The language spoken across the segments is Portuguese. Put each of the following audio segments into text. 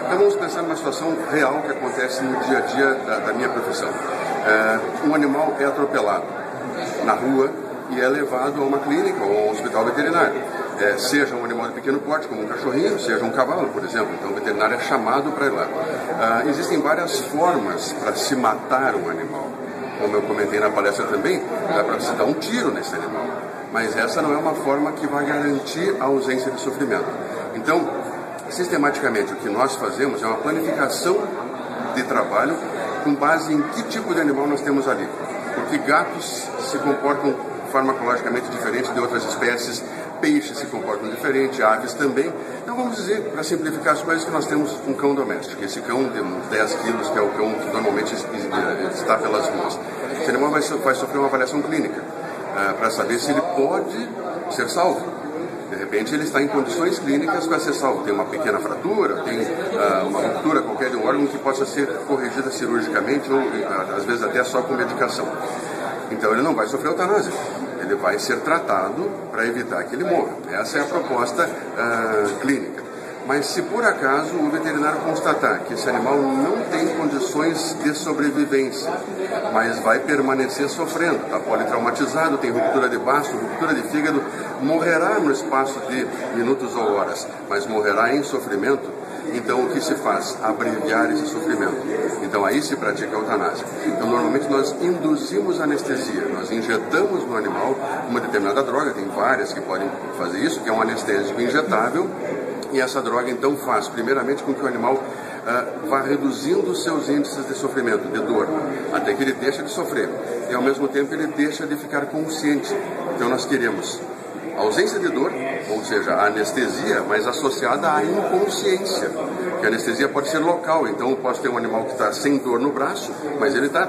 Então vamos pensar numa situação real que acontece no dia a dia da minha profissão. Um animal é atropelado na rua e é levado a uma clínica ou a um hospital veterinário. Seja um animal de pequeno porte, como um cachorrinho, seja um cavalo, por exemplo. Então o veterinário é chamado para ir lá. Existem várias formas para se matar um animal. Como eu comentei na palestra também, dá para se dar um tiro nesse animal. Mas essa não é uma forma que vai garantir a ausência de sofrimento. Então, sistematicamente, o que nós fazemos é uma planificação de trabalho com base em que tipo de animal nós temos ali. Porque gatos se comportam farmacologicamente diferente de outras espécies, peixes se comportam diferente, aves também. Então vamos dizer, para simplificar as coisas, que nós temos um cão doméstico. Esse cão de uns 10 quilos, que é o cão que normalmente está pelas ruas. Esse animal vai sofrer uma avaliação clínica para saber se ele pode ser salvo. De repente ele está em condições clínicas para ser salvo. Tem uma pequena fratura, tem uma ruptura qualquer de um órgão que possa ser corrigida cirurgicamente ou às vezes até só com medicação. Então ele não vai sofrer eutanásia. Ele vai ser tratado para evitar que ele morra. Essa é a proposta clínica. Mas se por acaso o veterinário constatar que esse animal não tem condições de sobrevivência, mas vai permanecer sofrendo, está politraumatizado, tem ruptura de baço, ruptura de fígado, morrerá no espaço de minutos ou horas, mas morrerá em sofrimento, então o que se faz? Abreviar esse sofrimento. Então aí se pratica a eutanásia. Então normalmente nós induzimos anestesia, nós injetamos no animal uma determinada droga, tem várias que podem fazer isso, que é um anestésico injetável, e essa droga então faz primeiramente com que o animal vá reduzindo os seus índices de sofrimento, de dor, até que ele deixa de sofrer. E ao mesmo tempo ele deixa de ficar consciente. Então nós queremos ausência de dor, ou seja, a anestesia, mas associada à inconsciência. Porque a anestesia pode ser local, então eu posso ter um animal que está sem dor no braço, mas ele está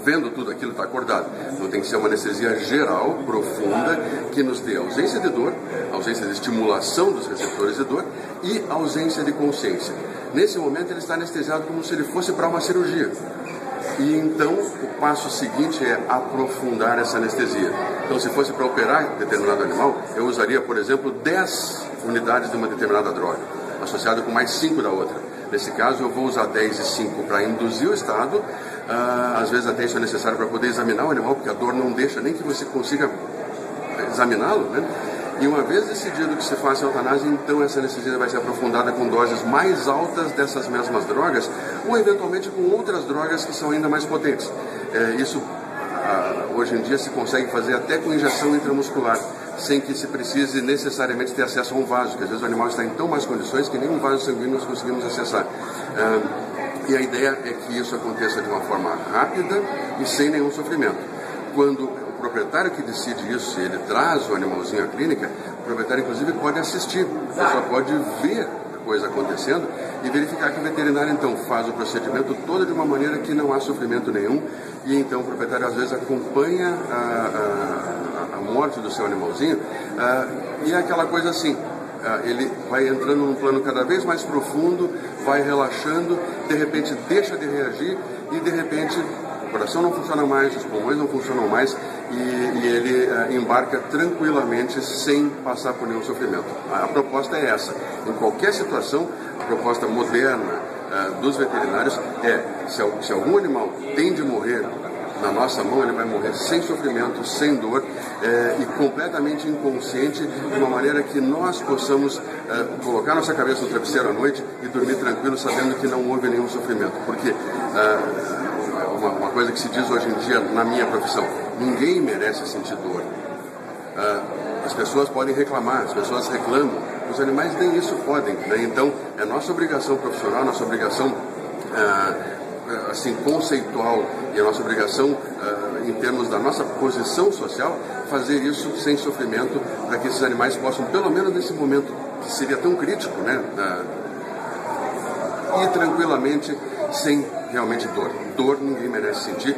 vendo tudo aquilo, está acordado. Então tem que ser uma anestesia geral, profunda, que nos dê ausência de dor, ausência de estimulação dos receptores de dor e ausência de consciência. Nesse momento ele está anestesiado como se ele fosse para uma cirurgia. E então o passo seguinte é aprofundar essa anestesia. Então se fosse para operar determinado animal, eu usaria, por exemplo, 10 unidades de uma determinada droga, associada com mais 5 da outra. Nesse caso eu vou usar 10 e 5 para induzir o estado, às vezes até isso é necessário para poder examinar o animal, porque a dor não deixa nem que você consiga examiná-lo, né? E uma vez decidido que se faça a eutanásia, então essa anestesia vai ser aprofundada com doses mais altas dessas mesmas drogas, ou eventualmente com outras drogas que são ainda mais potentes. Isso hoje em dia se consegue fazer até com injeção intramuscular, sem que se precise necessariamente ter acesso a um vaso, que às vezes o animal está em tão más condições que nem um vaso sanguíneo nós conseguimos acessar. E a ideia é que isso aconteça de uma forma rápida e sem nenhum sofrimento. Quando o proprietário que decide isso, se ele traz o animalzinho à clínica, o proprietário inclusive pode assistir, a pessoa pode ver a coisa acontecendo e verificar que o veterinário então faz o procedimento todo de uma maneira que não há sofrimento nenhum, e então o proprietário às vezes acompanha a morte do seu animalzinho, e é aquela coisa assim, ele vai entrando num plano cada vez mais profundo, vai relaxando, de repente deixa de reagir e de repente o coração não funciona mais, os pulmões não funcionam mais e ele embarca tranquilamente sem passar por nenhum sofrimento. A proposta é essa. Em qualquer situação, a proposta moderna dos veterinários é, se algum animal tem de morrer na nossa mão, ele vai morrer sem sofrimento, sem dor e completamente inconsciente, de uma maneira que nós possamos colocar nossa cabeça no travesseiro à noite e dormir tranquilo, sabendo que não houve nenhum sofrimento. Porque uma coisa que se diz hoje em dia na minha profissão, ninguém merece sentir dor. As pessoas podem reclamar, as pessoas reclamam, os animais nem isso podem, né? Então é nossa obrigação profissional, nossa obrigação assim, conceitual e a nossa obrigação em termos da nossa posição social, fazer isso sem sofrimento, para que esses animais possam, pelo menos nesse momento que seria tão crítico, né, ir tranquilamente sem realmente dor. Dor ninguém merece sentir.